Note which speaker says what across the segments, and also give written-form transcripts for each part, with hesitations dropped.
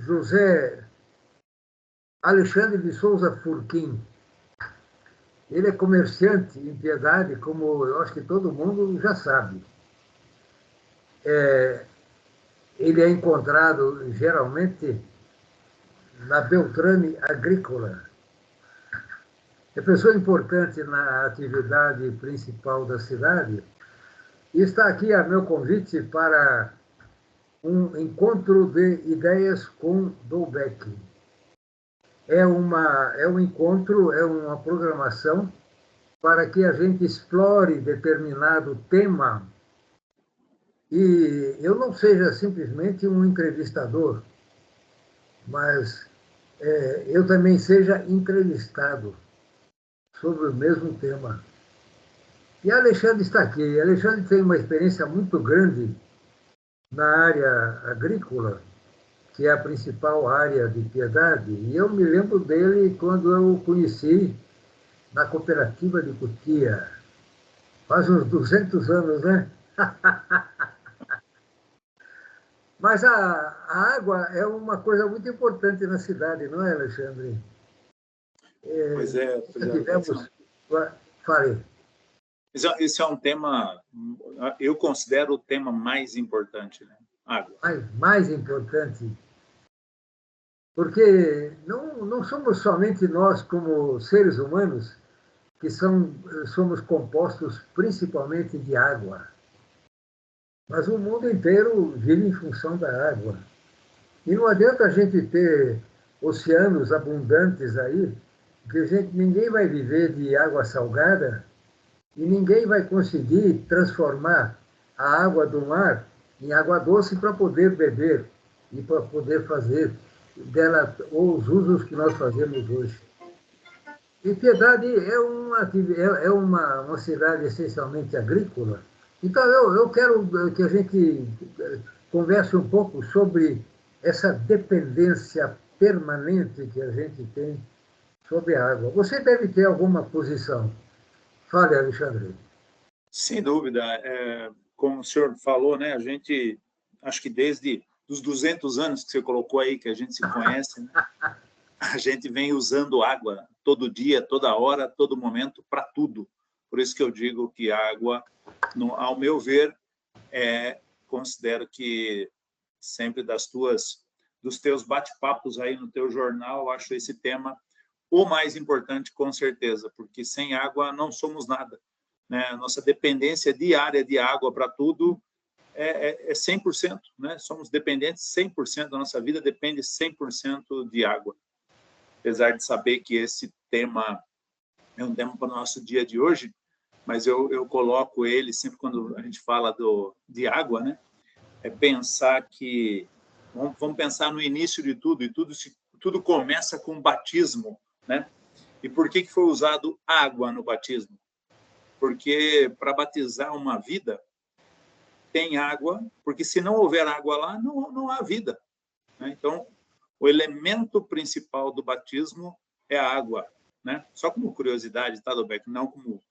Speaker 1: José Alexandre de Souza Furquim. Ele é comerciante em Piedade, como eu acho que todo mundo já sabe. Ele é encontrado, geralmente, na Beltrame Agrícola. É pessoa importante na atividade principal da cidade e está aqui a meu convite para um encontro de ideias com Dolbeck. É um encontro, é uma programação para que a gente explore determinado tema e eu não seja simplesmente um entrevistador, mas eu também seja entrevistado sobre o mesmo tema. E Alexandre está aqui. Alexandre tem uma experiência muito grande na área agrícola, que é a principal área de Piedade, e eu me lembro dele quando eu o conheci na cooperativa de Cotia, faz uns 200 anos, né? Mas a água é uma coisa muito importante na cidade, não é, Alexandre?
Speaker 2: Pois é.
Speaker 1: Tivemos... Falei.
Speaker 2: Esse é um tema, eu considero o tema mais importante, né? Água.
Speaker 1: Mais importante, porque não somos somente nós, como seres humanos, que somos compostos principalmente de água. Mas o mundo inteiro vive em função da água. E não adianta a gente ter oceanos abundantes aí, porque ninguém vai viver de água salgada e ninguém vai conseguir transformar a água do mar em água doce para poder beber e para poder fazer dela os usos que nós fazemos hoje. E Piedade é uma cidade essencialmente agrícola. Então, eu quero que a gente converse um pouco sobre essa dependência permanente que a gente tem sobre a água. Você deve ter alguma posição. Fale, Alexandre.
Speaker 2: Sem dúvida. Como o senhor falou, né, a gente, acho que desde os 200 anos que você colocou aí, que a gente se conhece, né, a gente vem usando água todo dia, toda hora, todo momento, para tudo. Por isso que eu digo que a água, ao meu ver, considero que sempre dos teus bate-papos aí no teu jornal, eu acho esse tema o mais importante, com certeza, porque sem água não somos nada, né? Nossa dependência diária de água para tudo é 100%, né? Somos dependentes 100%, da nossa vida depende 100% de água. Apesar de saber que esse tema é um tema para o nosso dia de hoje, mas eu coloco ele sempre quando a gente fala de água, né? É pensar que... Vamos pensar no início de tudo, e tudo começa com o batismo, né? E por que foi usado água no batismo? Porque para batizar uma vida, tem água, porque se não houver água lá, não há vida, né? Então, o elemento principal do batismo é a água, né? Só como curiosidade, tá, Dolbeck? Não como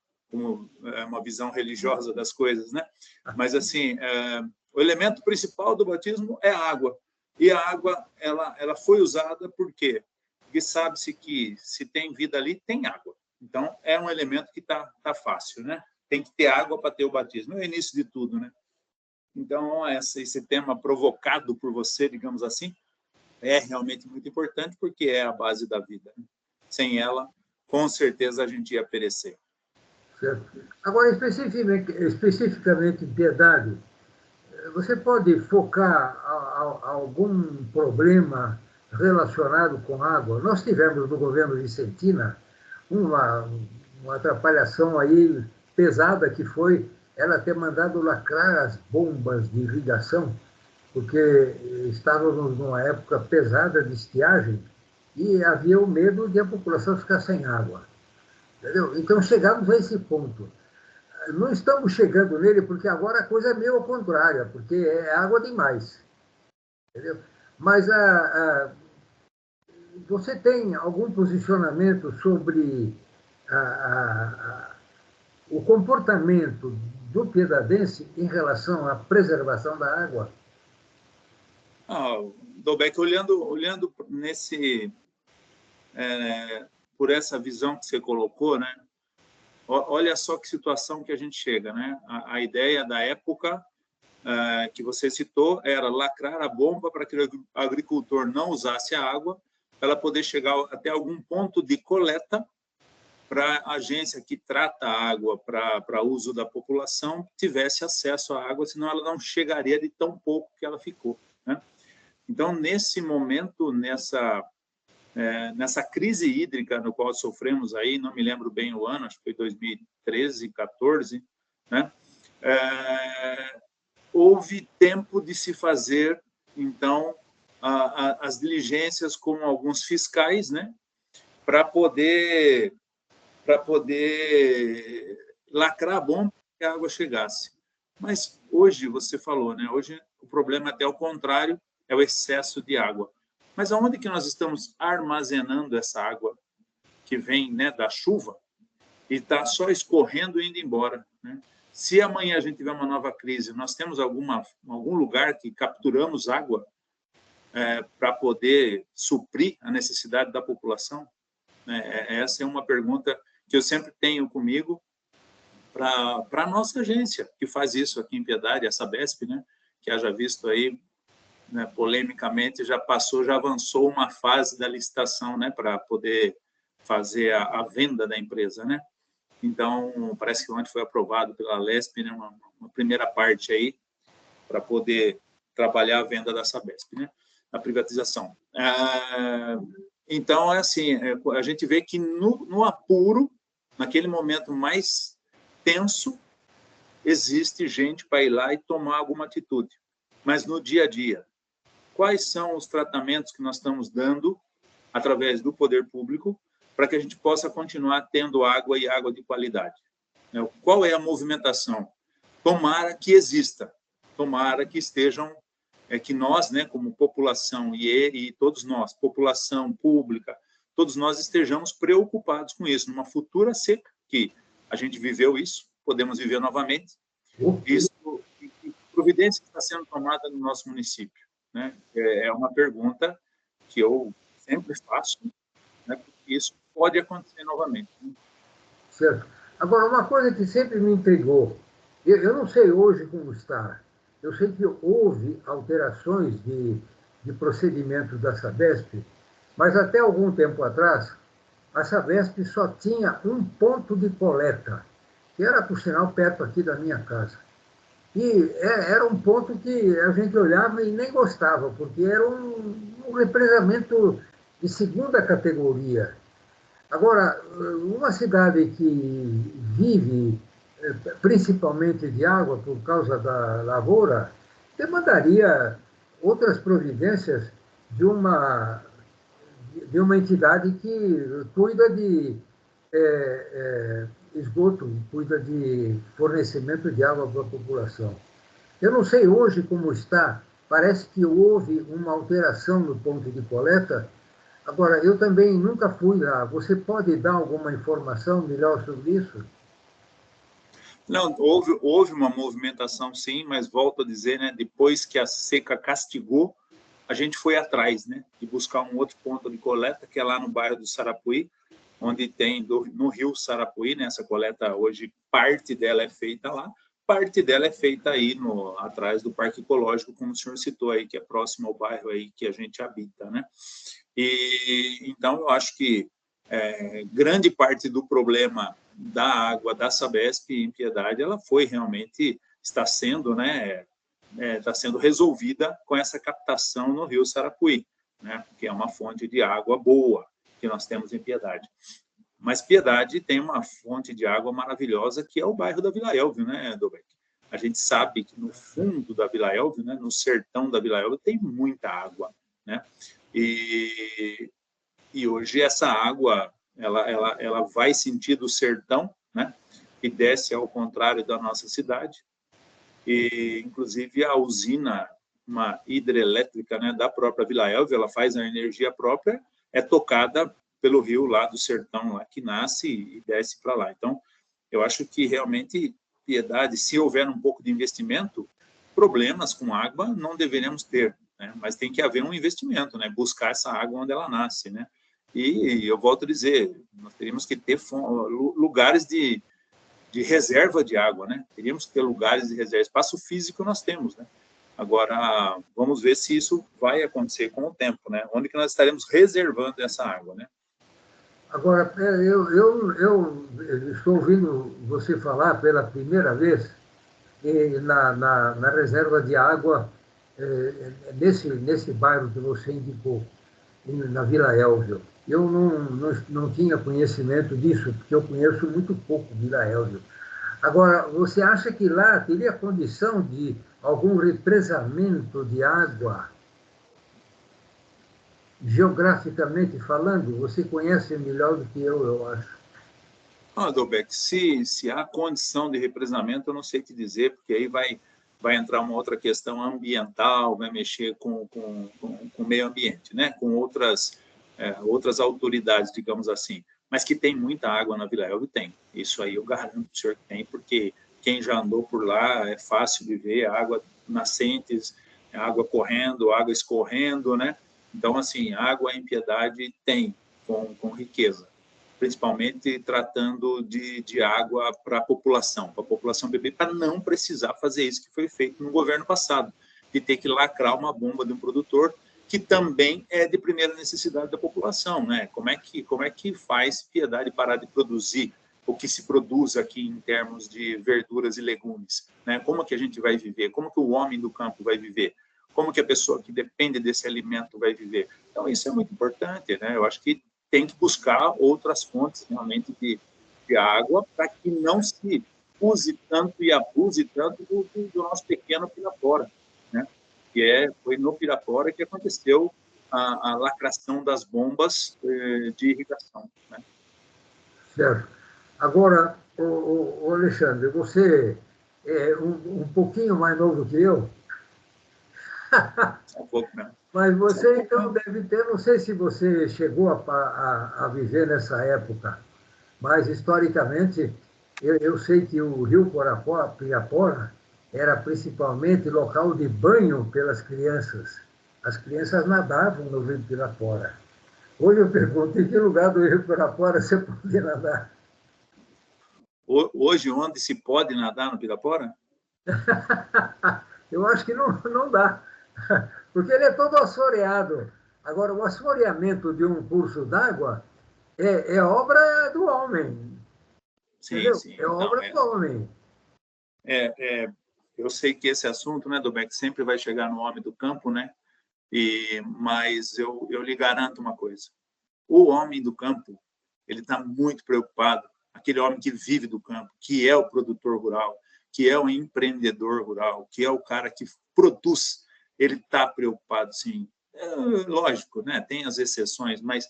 Speaker 2: uma visão religiosa das coisas, né? Mas, assim, o elemento principal do batismo é a água. E a água, ela foi usada por quê? Porque sabe-se que se tem vida ali, tem água. Então, é um elemento que tá fácil, né? Tem que ter água para ter o batismo. É o início de tudo, né? Então, esse tema provocado por você, digamos assim, é realmente muito importante, porque é a base da vida, né? Sem ela, com certeza, a gente ia perecer.
Speaker 1: Certo. Agora, especificamente em Piedade, você pode focar algum problema relacionado com água? Nós tivemos no governo Vicentina uma atrapalhação aí pesada, que foi ela ter mandado lacrar as bombas de irrigação, porque estávamos numa época pesada de estiagem e havia o medo de a população ficar sem água. Entendeu? Então, chegamos a esse ponto. Não estamos chegando nele porque agora a coisa é meio ao contrário, porque é água demais. Entendeu? Mas você tem algum posicionamento sobre o comportamento do piedadense em relação à preservação da água?
Speaker 2: Dolbeck, olhando por essa visão que você colocou, né? Olha só que situação que a gente chega, né? A ideia da época que você citou era lacrar a bomba para que o agricultor não usasse a água, para ela poder chegar até algum ponto de coleta para a agência que trata a água para uso da população tivesse acesso à água, senão ela não chegaria de tão pouco que ela ficou, né? Então, nesse momento, nessa crise hídrica no qual sofremos aí, não me lembro bem o ano, acho que foi 2013, 14, né? Houve tempo de se fazer, então, as diligências com alguns fiscais, né? Para poder lacrar a bomba para que a água chegasse. Mas hoje, você falou, né? Hoje o problema é até o contrário, é o excesso de água. Mas aonde que nós estamos armazenando essa água que vem, né, da chuva e está só escorrendo e indo embora, né? Se amanhã a gente tiver uma nova crise, nós temos algum lugar que capturamos água para poder suprir a necessidade da população? Essa é uma pergunta que eu sempre tenho comigo para a nossa agência, que faz isso aqui em Piedade, a Sabesp, né? Que haja visto aí, né, polemicamente, já avançou uma fase da licitação, né, para poder fazer a venda da empresa, né? Então, parece que ontem foi aprovado pela Lesp, né, uma primeira parte aí para poder trabalhar a venda da Sabesp, né, a privatização. Então, é assim, a gente vê que no apuro, naquele momento mais tenso, existe gente para ir lá e tomar alguma atitude. Mas no dia a dia, quais são os tratamentos que nós estamos dando através do poder público para que a gente possa continuar tendo água e água de qualidade? Qual é a movimentação? Tomara que exista, tomara que estejam, que nós, né, como população e todos nós, população pública, todos nós estejamos preocupados com isso, numa futura seca, que a gente viveu isso, podemos viver novamente, isso, que providência está sendo tomada no nosso município, né? É uma pergunta que eu sempre faço, né, porque isso pode acontecer novamente, né?
Speaker 1: Certo. Agora, uma coisa que sempre me intrigou, eu não sei hoje como está, eu sei que houve alterações de procedimento da Sabesp, mas até algum tempo atrás, a Sabesp só tinha um ponto de coleta, que era, por sinal, perto aqui da minha casa. E era um ponto que a gente olhava e nem gostava, porque era um represamento de segunda categoria. Agora, uma cidade que vive principalmente de água por causa da lavoura, demandaria outras providências de uma entidade que cuida de esgoto, cuida de fornecimento de água para a população. Eu não sei hoje como está, parece que houve uma alteração no ponto de coleta. Agora, eu também nunca fui lá. Você pode dar alguma informação melhor sobre isso?
Speaker 2: Não, houve uma movimentação, sim, mas volto a dizer, né, depois que a seca castigou, a gente foi atrás, né, de buscar um outro ponto de coleta, que é lá no bairro do Sarapuí, onde tem no rio Sarapuí, né, essa coleta hoje, parte dela é feita lá, parte dela é feita aí atrás do Parque Ecológico, como o senhor citou aí, que é próximo ao bairro aí que a gente habita, né? E então eu acho que grande parte do problema da água da Sabesp em Piedade, ela está sendo, né, está sendo resolvida com essa captação no rio Sarapuí, né, que é uma fonte de água boa que nós temos em Piedade. Mas Piedade tem uma fonte de água maravilhosa, que é o bairro da Vila Elvio, né, Dolbeck? A gente sabe que no fundo da Vila Elvio, né, no sertão da Vila Elvio, tem muita água, né? E hoje essa água ela vai sentido o sertão, né? E desce ao contrário da nossa cidade. E inclusive a usina, uma hidrelétrica, né, da própria Vila Elvio, ela faz a energia própria, é tocada pelo rio lá do sertão, lá que nasce e desce para lá. Então, eu acho que realmente Piedade, se houver um pouco de investimento, problemas com água não deveremos ter. né? Mas tem que haver um investimento, né? Buscar essa água onde ela nasce, né? E eu volto a dizer, nós teríamos que ter lugares de reserva de água, né? Teríamos que ter lugares de reserva. Espaço físico nós temos, né? Agora, vamos ver se isso vai acontecer com o tempo, né? Onde que nós estaremos reservando essa água, né?
Speaker 1: Agora, eu estou ouvindo você falar pela primeira vez na reserva de água nesse bairro que você indicou, na Vila Elvio. Eu não tinha conhecimento disso, porque eu conheço muito pouco Vila Elvio. Agora, você acha que lá teria condição de algum represamento de água, geograficamente falando? Você conhece melhor do que eu acho.
Speaker 2: Adalberto, se há condição de represamento, eu não sei te dizer, porque aí vai entrar uma outra questão ambiental, vai mexer com o meio ambiente, né? Com outras autoridades, digamos assim. Mas que tem muita água na Vila Elvio, tem. Isso aí eu garanto para o senhor que tem, porque quem já andou por lá é fácil de ver água nascentes, água correndo, água escorrendo, né? Então, assim, água em Piedade tem, com riqueza, principalmente tratando de água para a população beber, para não precisar fazer isso que foi feito no governo passado, de ter que lacrar uma bomba de um produtor que também é de primeira necessidade da população, né? Como é que faz Piedade parar de produzir o que se produz aqui em termos de verduras e legumes, né? Como que a gente vai viver? Como que o homem do campo vai viver? Como que a pessoa que depende desse alimento vai viver? Então, isso é muito importante, né? Eu acho que tem que buscar outras fontes realmente de água para que não se use tanto e abuse tanto do nosso pequeno Pirapora, né? Foi no Pirapora que aconteceu a lacração das bombas de irrigação, né?
Speaker 1: Certo. Agora, o Alexandre, você é um pouquinho mais novo que eu,
Speaker 2: Um pouco, né?
Speaker 1: mas você então deve ter, não sei se você chegou a viver nessa época, mas historicamente eu sei que o rio Pirapora era principalmente local de banho pelas crianças. As crianças nadavam no rio Pirapora. Hoje eu pergunto, em que lugar do rio Pirapora você pode nadar?
Speaker 2: Hoje, onde se pode nadar no Pirapora?
Speaker 1: Eu acho que não dá, porque ele é todo assoreado. Agora, o assoreamento de um curso d'água é obra do homem,
Speaker 2: Sim,
Speaker 1: entendeu?
Speaker 2: sim.
Speaker 1: É
Speaker 2: Não,
Speaker 1: obra do homem.
Speaker 2: eu sei que esse assunto, né, Dobeck, sempre vai chegar no homem do campo, né? Mas eu lhe garanto uma coisa: o homem do campo, ele está muito preocupado, aquele homem que vive do campo, que é o produtor rural, que é o empreendedor rural, que é o cara que produz, ele está preocupado, sim. Lógico, né? Tem as exceções, mas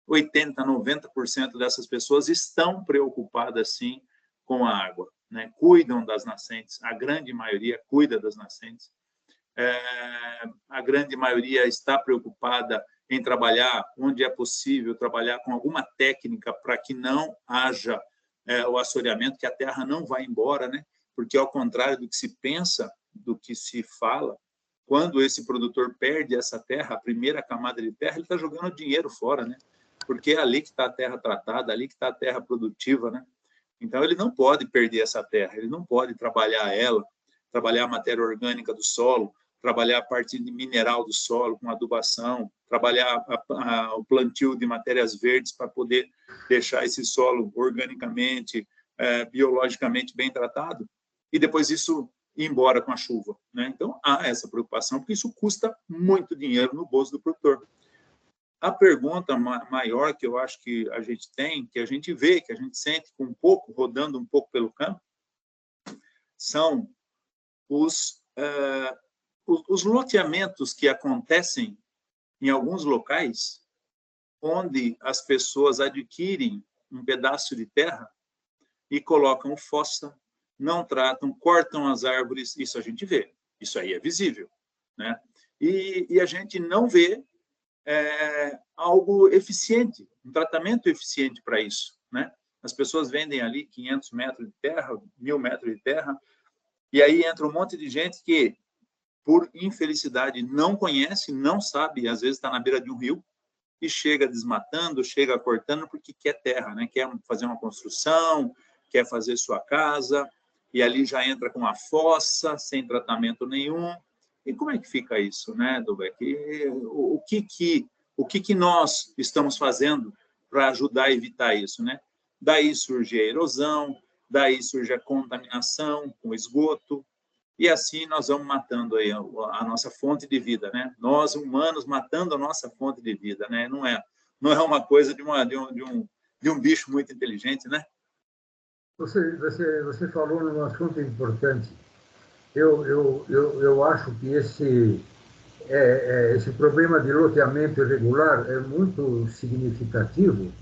Speaker 2: 80, 90% dessas pessoas estão preocupadas, sim, com a água, né? Cuidam das nascentes, a grande maioria cuida das nascentes. A grande maioria está preocupada em trabalhar onde é possível, trabalhar com alguma técnica para que não haja o assoreamento, que a terra não vá embora, né? Porque, ao contrário do que se pensa, do que se fala, quando esse produtor perde essa terra, a primeira camada de terra, ele está jogando dinheiro fora, né? Porque é ali que está a terra tratada, ali que está a terra produtiva, né? Então, ele não pode perder essa terra, ele não pode trabalhar ela, trabalhar a matéria orgânica do solo, trabalhar a parte de mineral do solo com adubação, trabalhar o plantio de matérias verdes para poder deixar esse solo organicamente, biologicamente bem tratado, e depois isso ir embora com a chuva, né? Então, há essa preocupação, porque isso custa muito dinheiro no bolso do produtor. A pergunta maior que eu acho que a gente tem, que a gente vê, que a gente sente com um pouco, rodando um pouco pelo campo, são os loteamentos que acontecem em alguns locais, onde as pessoas adquirem um pedaço de terra e colocam fossa, não tratam, cortam as árvores, isso a gente vê, isso aí é visível, né? E a gente não vê algo eficiente, um tratamento eficiente para isso, né? As pessoas vendem ali 500 metros de terra, 1.000 metros de terra, e aí entra um monte de gente que por infelicidade, não conhece, não sabe, às vezes está na beira de um rio, e chega desmatando, chega cortando, porque quer terra, né? Quer fazer uma construção, quer fazer sua casa, e ali já entra com uma fossa, sem tratamento nenhum. E como é que fica isso, né, Dubeck? O que nós estamos fazendo para ajudar a evitar isso, né? Daí surge a erosão, daí surge a contaminação com esgoto, e assim nós vamos matando aí a nossa fonte de vida, né? Nós, humanos, matando a nossa fonte de vida, né? Não é uma coisa de um bicho muito inteligente, né?
Speaker 1: Você falou num assunto importante. Eu acho que esse problema de loteamento irregular é muito significativo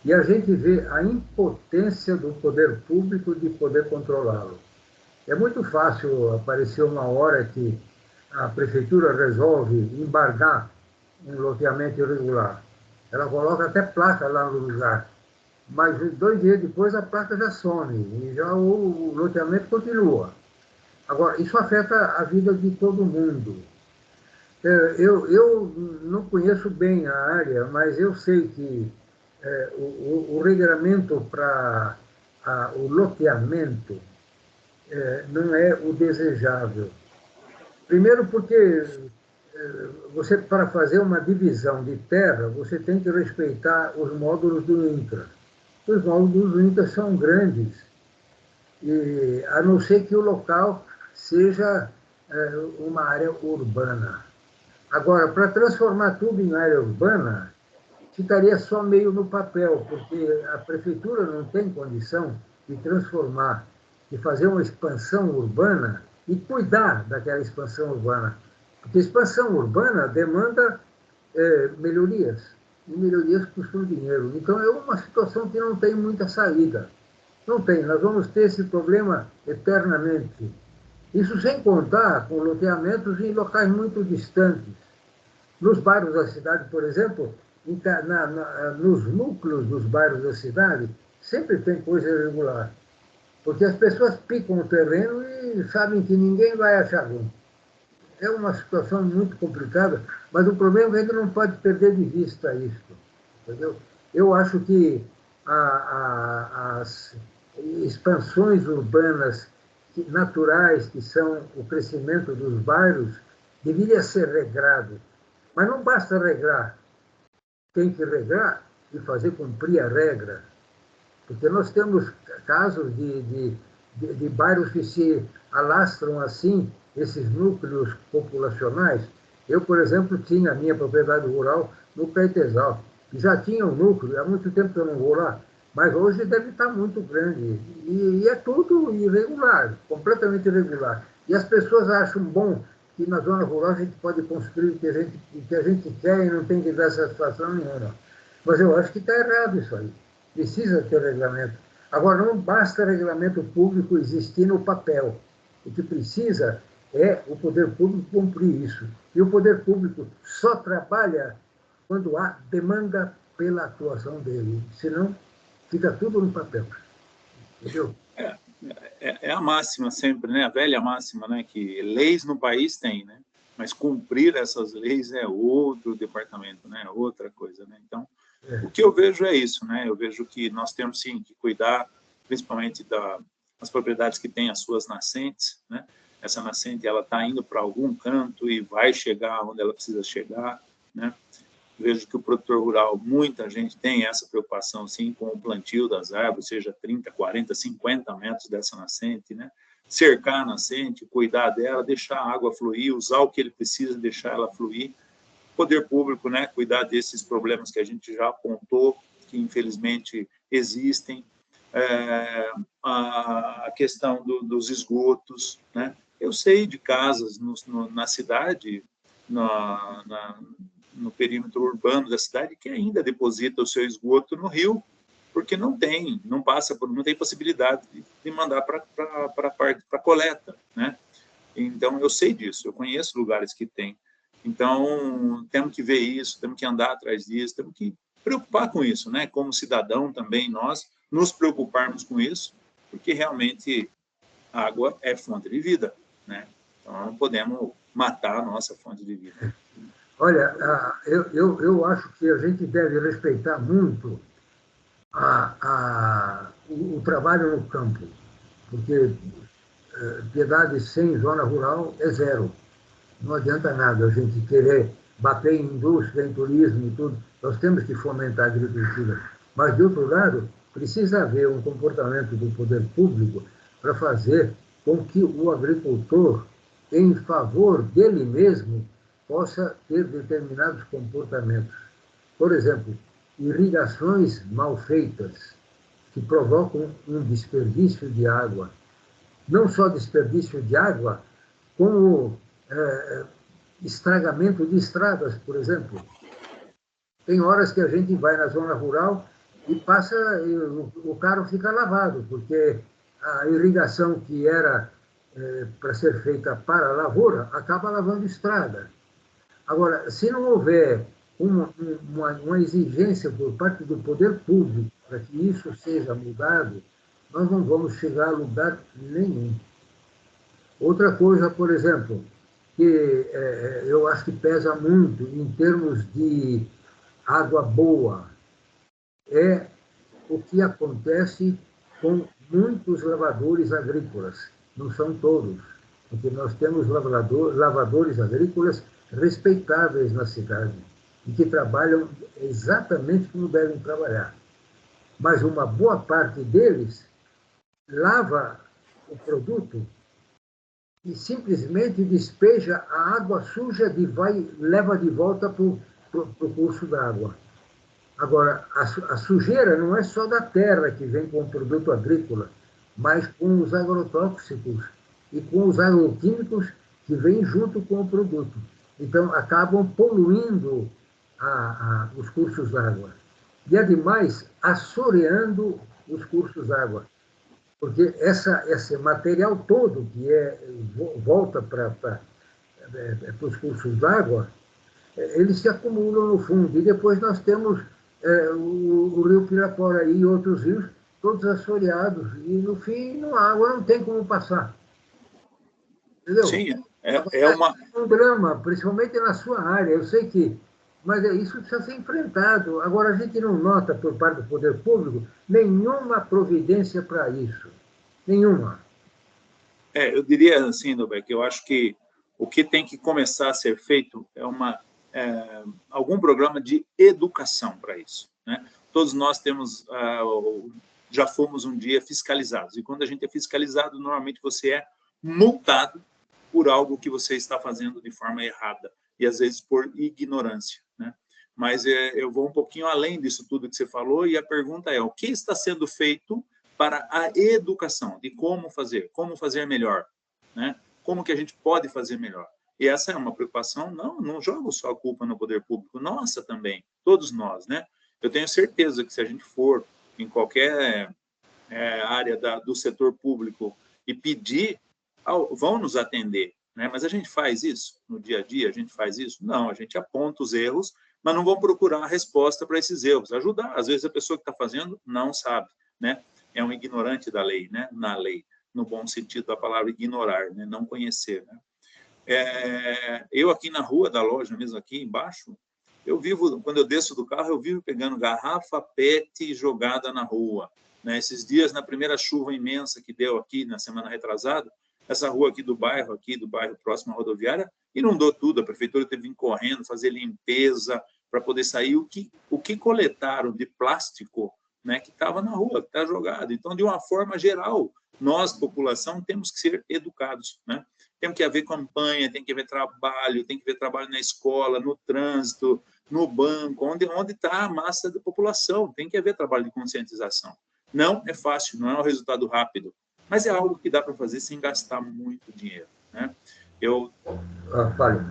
Speaker 1: e a gente vê a impotência do poder público de poder controlá-lo. É muito fácil aparecer uma hora que a prefeitura resolve embargar um loteamento irregular. Ela coloca até placa lá no lugar, mas 2 dias depois a placa já some e já o loteamento continua. Agora, isso afeta a vida de todo mundo. Eu não conheço bem a área, mas eu sei que o regramento para o loteamento não é o desejável. Primeiro porque você, para fazer uma divisão de terra, você tem que respeitar os módulos do INCRA. Os módulos do INCRA são grandes, e, a não ser que o local seja uma área urbana. Agora, para transformar tudo em área urbana, ficaria só meio no papel, porque a prefeitura não tem condição de transformar, de fazer uma expansão urbana e cuidar daquela expansão urbana. Porque expansão urbana demanda melhorias, e melhorias custam dinheiro. Então, é uma situação que não tem muita saída. Não tem, nós vamos ter esse problema eternamente. Isso sem contar com loteamentos em locais muito distantes. Nos bairros da cidade, por exemplo, nos núcleos dos bairros da cidade, sempre tem coisa irregular. Porque as pessoas picam o terreno e sabem que ninguém vai achar ruim. É uma situação muito complicada, mas o problema é que a gente não pode perder de vista isso. Entendeu? Eu acho que as expansões urbanas naturais, que são o crescimento dos bairros, deveria ser regrado. Mas não basta regrar, tem que regrar e fazer cumprir a regra. Porque nós temos casos de bairros que se alastram assim, esses núcleos populacionais. Eu, por exemplo, tinha a minha propriedade rural no Caetesal, que já tinha um núcleo, há muito tempo que eu não vou lá, mas hoje deve estar muito grande. E é tudo irregular, completamente irregular. E as pessoas acham bom que na zona rural a gente pode construir o que a gente quer e não tem que dar satisfação nenhuma. Mas eu acho que está errado isso aí. Precisa ter regulamento. Agora, não basta regulamento público existir no papel. O que precisa é o poder público cumprir isso. E o poder público só trabalha quando há demanda pela atuação dele. Senão, fica tudo no papel. Entendeu?
Speaker 2: É a máxima sempre, né? A velha máxima, né? Que leis no país tem, né? Mas cumprir essas leis é outro departamento, né? Outra coisa, né? Então, o que eu vejo é isso, né? Eu vejo que nós temos, sim, que cuidar, principalmente das propriedades que têm as suas nascentes, né? Essa nascente, ela está indo para algum canto e vai chegar onde ela precisa chegar, né? Vejo que o produtor rural, muita gente tem essa preocupação, sim, com o plantio das árvores, seja 30, 40, 50 metros dessa nascente, né? Cercar a nascente, cuidar dela, deixar a água fluir, usar o que ele precisa, deixar ela fluir. Poder público, né? Cuidar desses problemas que a gente já apontou, que infelizmente existem. A questão dos esgotos, né? Eu sei de casas na cidade, no perímetro urbano da cidade, que ainda deposita o seu esgoto no rio, porque não tem possibilidade de mandar para coleta, né? Então, eu sei disso, eu conheço lugares que tem. Então, temos que ver isso, temos que andar atrás disso, temos que preocupar com isso, né? Como cidadão também, nós nos preocuparmos com isso, porque realmente a água é fonte de vida, né? Então, não podemos matar a nossa fonte de vida.
Speaker 1: Olha, eu acho que a gente deve respeitar muito o trabalho no campo, porque piedade sem zona rural é zero. Não adianta nada a gente querer bater em indústria, em turismo e tudo. Nós temos que fomentar a agricultura. Mas, de outro lado, precisa haver um comportamento do poder público para fazer com que o agricultor, em favor dele mesmo, possa ter determinados comportamentos. Por exemplo, irrigações mal feitas, que provocam um desperdício de água. Não só desperdício de água, como estragamento de estradas, por exemplo. Tem horas que a gente vai na zona rural e passa, e o carro fica lavado, porque a irrigação que era para ser feita para a lavoura acaba lavando estrada. Agora, se não houver uma exigência por parte do poder público para que isso seja mudado, nós não vamos chegar a lugar nenhum. Outra coisa, por exemplo, que eu acho que pesa muito em termos de água boa, é o que acontece com muitos lavadores agrícolas. Não são todos, porque nós temos lavadores agrícolas respeitáveis na cidade e que trabalham exatamente como devem trabalhar. Mas uma boa parte deles lava o produto e simplesmente despeja a água suja e leva de volta para o curso d'água. Agora, a sujeira não é só da terra que vem com o produto agrícola, mas com os agrotóxicos e com os agroquímicos que vêm junto com o produto. Então, acabam poluindo os cursos d'água. E, ademais, assoreando os cursos d'água. Porque esse material todo que volta para os cursos d'água, eles se acumulam no fundo. E depois nós temos o rio Pirapora e outros rios, todos assoreados. E, no fim, a água não tem como passar. Entendeu?
Speaker 2: Sim, é
Speaker 1: um drama, principalmente na sua área. Eu sei que... Mas isso precisa ser enfrentado. Agora, a gente não nota, por parte do poder público, nenhuma providência para isso. Nenhuma.
Speaker 2: Eu diria assim, Norberto, eu acho que o que tem que começar a ser feito é algum programa de educação para isso, né? Todos nós já fomos um dia fiscalizados, e quando a gente é fiscalizado, normalmente você é multado por algo que você está fazendo de forma errada, e às vezes por ignorância, né? Mas eu vou um pouquinho além disso tudo que você falou, e a pergunta é: o que está sendo feito para a educação, de como fazer melhor, né? Como que a gente pode fazer melhor? E essa é uma preocupação, não jogo só a culpa no poder público, nossa também, todos nós, né? Eu tenho certeza que se a gente for em qualquer área do setor público e pedir, vão nos atender, né? Mas a gente faz isso no dia a dia, a gente faz isso? Não, a gente aponta os erros, mas não vão procurar a resposta para esses erros, ajudar. Às vezes a pessoa que está fazendo não sabe, né? É um ignorante da lei, né? Na lei, no bom sentido da palavra ignorar, né? Não conhecer, né? Eu aqui na rua da loja, mesmo aqui embaixo, quando eu desço do carro, eu vivo pegando garrafa PET jogada na rua, né? Esses dias, na primeira chuva imensa que deu aqui na semana retrasada, essa rua aqui do bairro próximo à rodoviária, inundou tudo. A prefeitura teve que vir correndo, fazer limpeza para poder sair o que coletaram de plástico, né, que estava na rua, que está jogado. Então, de uma forma geral, nós, população, temos que ser educados, né? Tem que haver campanha, tem que haver trabalho na escola, no trânsito, no banco, onde está a massa da população. Tem que haver trabalho de conscientização. Não é fácil, não é um resultado rápido, mas é algo que dá para fazer sem gastar muito dinheiro, né?
Speaker 1: Fale.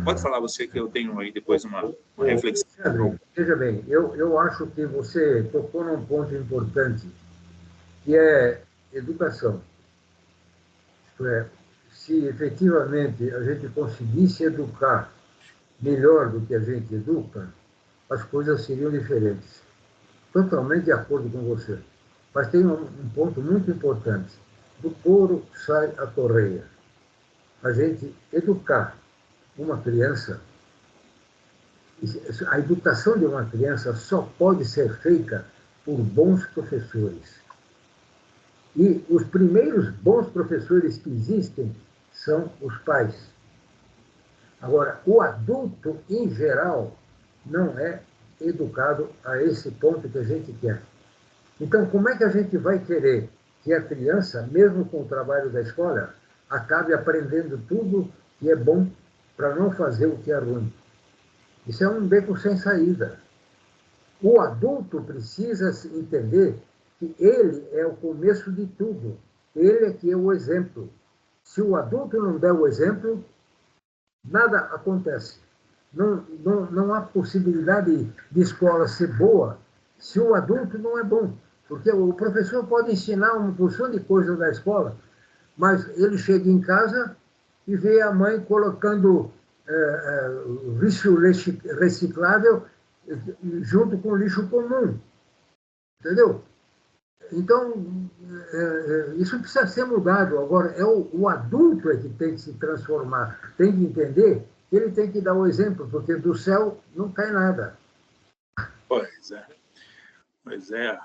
Speaker 2: Pode falar você, que eu tenho aí depois uma reflexão.
Speaker 1: Veja bem, eu acho que você tocou num ponto importante, que é educação. Isto é, se efetivamente a gente conseguisse educar melhor do que a gente educa, as coisas seriam diferentes. Totalmente de acordo com você. Mas tem um ponto muito importante. Do couro sai a correia. a gente educar uma criança, a educação de uma criança só pode ser feita por bons professores. E os primeiros bons professores que existem são os pais. Agora, o adulto, em geral, não é educado a esse ponto que a gente quer. Então, como é que a gente vai querer que a criança, mesmo com o trabalho da escola, acabe aprendendo tudo que é bom para não fazer o que é ruim? Isso é um beco sem saída. O adulto precisa entender que ele é o começo de tudo. Ele é que é o exemplo. Se o adulto não der o exemplo, nada acontece. Não há possibilidade de escola ser boa se o adulto não é bom. Porque o professor pode ensinar uma porção de coisas da escola, mas ele chega em casa e vê a mãe colocando lixo reciclável junto com lixo comum. Entendeu? Então, isso precisa ser mudado. Agora, é o adulto é que tem que se transformar, tem que entender que ele tem que dar o exemplo, porque do céu não cai nada.
Speaker 2: Pois é. Pois é.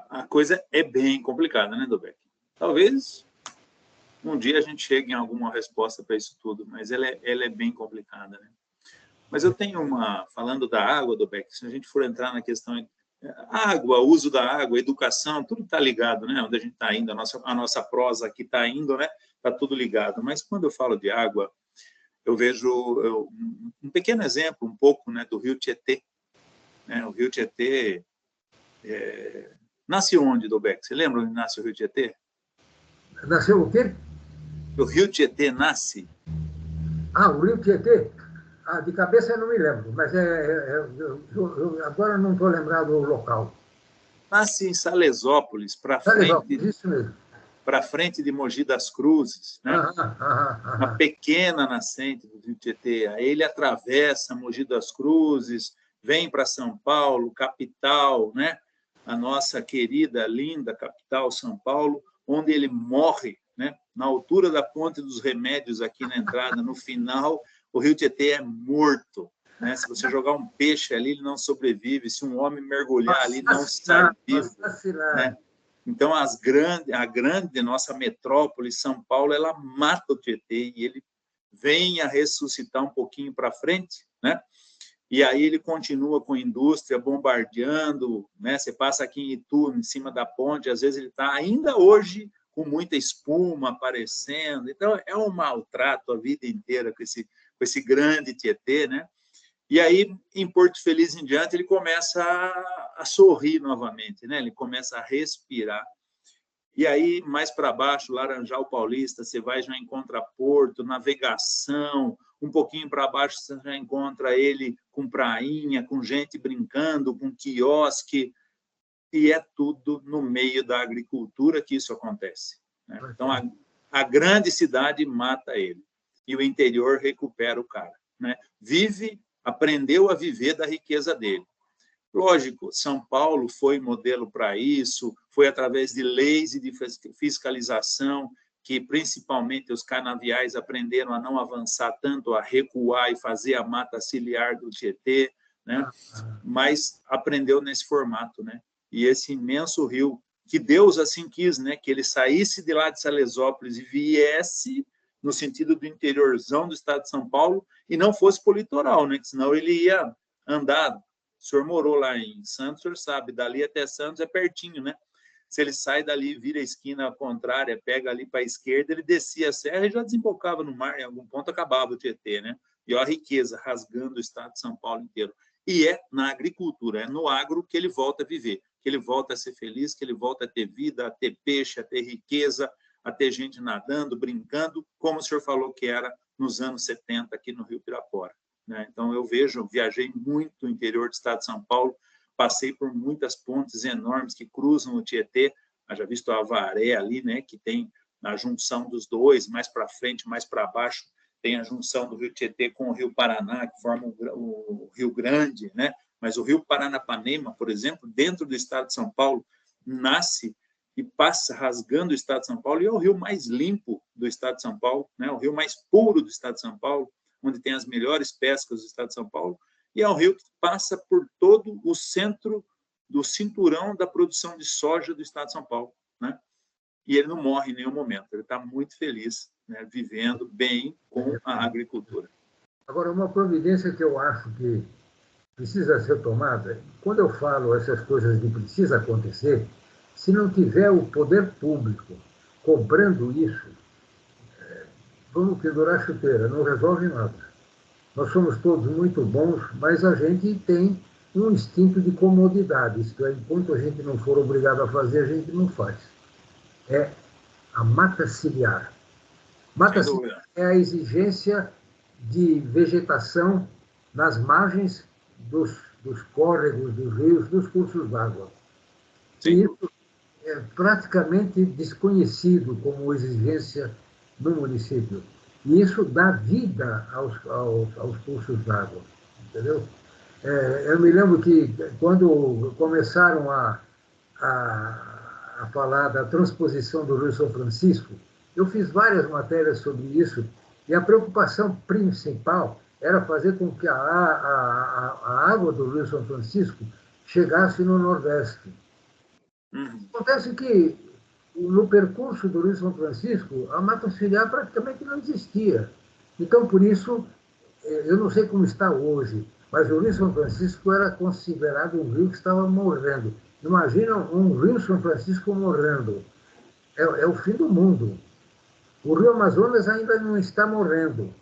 Speaker 2: A coisa é bem complicada, né, Dobeck? Talvez um dia a gente chegue em alguma resposta para isso tudo, mas ela é bem complicada, né? Mas eu tenho falando da água, Dobeck, se a gente for entrar na questão água, uso da água, educação, tudo está ligado, né? Onde a gente está indo, a nossa prosa aqui está indo, né? Está tudo ligado. Mas quando eu falo de água, eu vejo um pequeno exemplo, um pouco, né, do Rio Tietê. Né? O Rio Tietê nasce onde, Dobeck? Você lembra onde nasce o Rio Tietê?
Speaker 1: Nasceu o quê?
Speaker 2: O Rio Tietê nasce.
Speaker 1: O Rio Tietê? De cabeça eu não me lembro, mas agora não estou lembrado do local.
Speaker 2: Nasce em Salesópolis, para frente de Mogi das Cruzes, né? Uma pequena nascente do Rio Tietê. Aí ele atravessa Mogi das Cruzes, vem para São Paulo, capital, né? A nossa querida, linda capital, São Paulo, onde ele morre, né? Na altura da Ponte dos Remédios, aqui na entrada, no final, o Rio Tietê é morto. Né? Se você jogar um peixe ali, ele não sobrevive. Se um homem mergulhar ali, não sai vivo. Né? Então, a grande nossa metrópole, São Paulo, ela mata o Tietê e ele vem a ressuscitar um pouquinho para frente, né? E aí ele continua com a indústria bombardeando, né? Você passa aqui em Itu, em cima da ponte, às vezes ele está ainda hoje com muita espuma aparecendo. Então, é um maltrato a vida inteira com esse grande Tietê, né? E aí, em Porto Feliz em diante, ele começa a sorrir novamente, né? Ele começa a respirar. E aí, mais para baixo, Laranjal Paulista, você vai já encontra Porto, Navegação, um pouquinho para baixo você já encontra ele com prainha, com gente brincando, com quiosque, e é tudo no meio da agricultura que isso acontece. Né? Então, a grande cidade mata ele, e o interior recupera o cara. Né? Aprendeu a viver da riqueza dele. Lógico, São Paulo foi modelo para isso, foi através de leis e de fiscalização que, principalmente, os canaviais aprenderam a não avançar tanto, a recuar e fazer a mata ciliar do Tietê, né? Mas aprendeu nesse formato, né? E esse imenso rio, que Deus assim quis, né? Que ele saísse de lá de Salesópolis e viesse no sentido do interiorzão do estado de São Paulo e não fosse para o litoral, né? Que senão ele ia andar. O senhor morou lá em Santos, o senhor sabe, dali até Santos é pertinho, né? Se ele sai dali, vira a esquina contrária, pega ali para a esquerda, ele descia a serra e já desembocava no mar, em algum ponto acabava o Tietê, né? E olha a riqueza rasgando o estado de São Paulo inteiro. E é na agricultura, é no agro que ele volta a viver, que ele volta a ser feliz, que ele volta a ter vida, a ter peixe, a ter riqueza, a ter gente nadando, brincando, como o senhor falou que era nos anos 70 aqui no Rio Pirapora. Né? Então, viajei muito no interior do estado de São Paulo, passei por muitas pontes enormes que cruzam o Tietê, já visto a Avaré ali, né, que tem a junção dos dois, mais para frente, mais para baixo, tem a junção do Rio Tietê com o Rio Paraná, que forma o Rio Grande, né? Mas o Rio Paranapanema, por exemplo, dentro do estado de São Paulo, nasce e passa rasgando o estado de São Paulo, e é o rio mais limpo do estado de São Paulo, né? O rio mais puro do estado de São Paulo, onde tem as melhores pescas do estado de São Paulo, e é um rio que passa por todo o centro do cinturão da produção de soja do estado de São Paulo, né? E ele não morre em nenhum momento, ele está muito feliz, né? Vivendo bem com a agricultura.
Speaker 1: Agora, uma providência que eu acho que precisa ser tomada, quando eu falo essas coisas de precisa acontecer, se não tiver o poder público cobrando isso, vamos pendurar a chuteira, não resolve nada. Nós somos todos muito bons, mas a gente tem um instinto de comodidade, isto é, enquanto a gente não for obrigado a fazer, a gente não faz. É a mata ciliar. Mata ciliar é a exigência de vegetação nas margens dos córregos, dos rios, dos cursos d'água. E isso é praticamente desconhecido como exigência no município. E isso dá vida aos cursos d'água, entendeu? Eu me lembro que quando começaram a falar da transposição do Rio São Francisco, eu fiz várias matérias sobre isso, e a preocupação principal era fazer com que a água do Rio São Francisco chegasse no Nordeste. Acontece que, no percurso do Rio São Francisco, a mata ciliar praticamente não existia. Então, por isso, eu não sei como está hoje, mas o Rio São Francisco era considerado um rio que estava morrendo. Imagina um Rio São Francisco morrendo. É o fim do mundo. O Rio Amazonas ainda não está morrendo,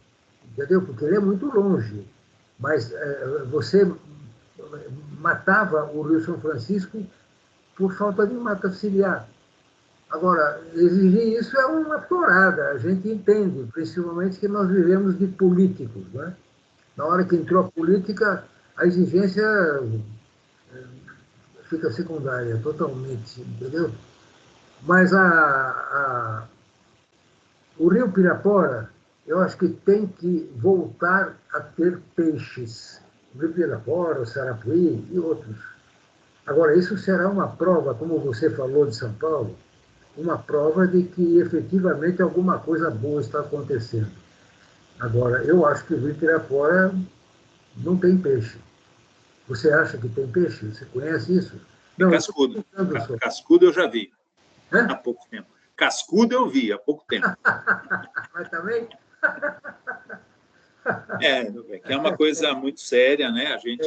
Speaker 1: entendeu? Porque ele é muito longe. Mas você matava o Rio São Francisco por falta de mata ciliar. Agora, exigir isso é uma torada, a gente entende, principalmente que nós vivemos de políticos, né? Na hora que entrou a política, a exigência fica secundária, totalmente, entendeu? Mas o Rio Pirapora, eu acho que tem que voltar a ter peixes. O Rio Pirapora, o Sarapuí e outros. Agora, isso será uma prova, como você falou de São Paulo, uma prova de que efetivamente alguma coisa boa está acontecendo. Agora, eu acho que o Rio Pirapora não tem peixe. Você acha que tem peixe? Você conhece isso?
Speaker 2: Não, cascudo. Cascudo eu já vi há pouco tempo. Cascudo eu vi há pouco tempo.
Speaker 1: Mas também?
Speaker 2: Que é uma coisa muito séria, né? A gente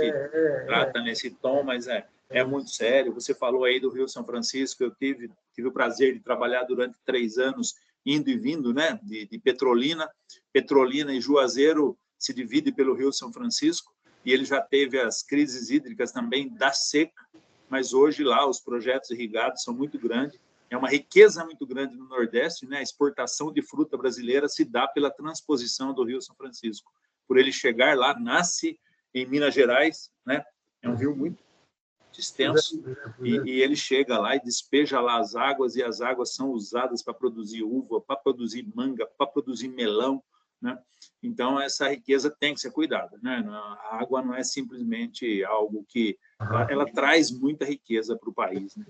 Speaker 2: trata nesse tom, mas é muito sério. Você falou aí do Rio São Francisco, eu tive o prazer de trabalhar durante 3 anos, indo e vindo, né? De Petrolina. Petrolina e Juazeiro se divide pelo Rio São Francisco, e ele já teve as crises hídricas também da seca, mas hoje lá os projetos irrigados são muito grandes. É uma riqueza muito grande no Nordeste, né? A exportação de fruta brasileira se dá pela transposição do Rio São Francisco. Por ele chegar lá, nasce em Minas Gerais, né? É um rio muito extenso, e ele chega lá e despeja lá as águas, e as águas são usadas para produzir uva, para produzir manga, para produzir melão, né? Então, essa riqueza tem que ser cuidada, né? A água não é simplesmente algo que... Ela traz muita riqueza para o país, né?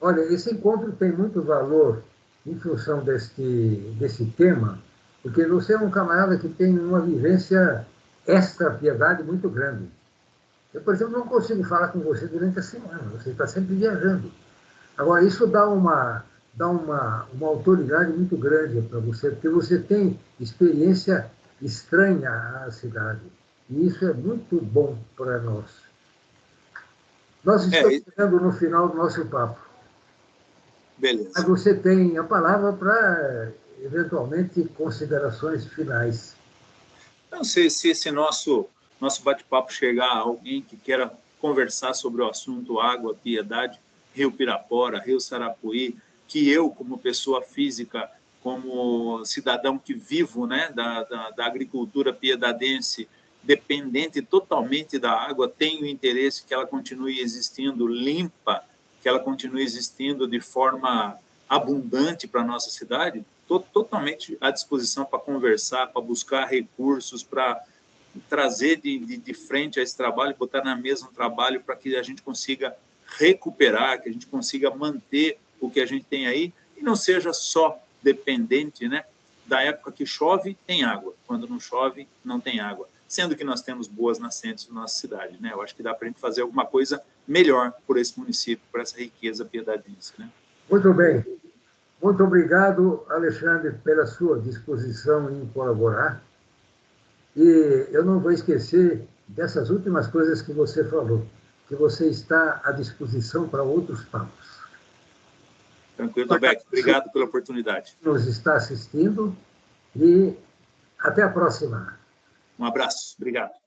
Speaker 1: Olha, esse encontro tem muito valor em função desse tema, porque você é um camarada que tem uma vivência extra-piedade muito grande. Eu, por exemplo, não consigo falar com você durante a semana, você está sempre viajando. Agora, isso dá uma autoridade muito grande para você, porque você tem experiência estranha à cidade. E isso é muito bom para nós. Nós estamos chegando no final do nosso papo.
Speaker 2: Beleza.
Speaker 1: Mas você tem a palavra para, eventualmente, considerações finais.
Speaker 2: Não sei se esse nosso bate-papo chegar a alguém que queira conversar sobre o assunto água, piedade, Rio Pirapora, Rio Sarapuí, que eu, como pessoa física, como cidadão que vivo, né, da agricultura piedadense, dependente totalmente da água, tenho interesse que ela continue existindo limpa, que ela continue existindo de forma abundante para a nossa cidade. Estou totalmente à disposição para conversar, para buscar recursos, para trazer de frente a esse trabalho, botar na mesa um trabalho para que a gente consiga recuperar, que a gente consiga manter o que a gente tem aí, e não seja só dependente, né, da época que chove, tem água. Quando não chove, não tem água. Sendo que nós temos boas nascentes na nossa cidade, né? Eu acho que dá para a gente fazer alguma coisa melhor por esse município, por essa riqueza piedadense, né?
Speaker 1: Muito bem. Muito obrigado, Alexandre, pela sua disposição em colaborar. E eu não vou esquecer dessas últimas coisas que você falou, que você está à disposição para outros papos.
Speaker 2: Tranquilo, Beck. Obrigado pela oportunidade.
Speaker 1: Nos está assistindo e até a próxima.
Speaker 2: Um abraço. Obrigado.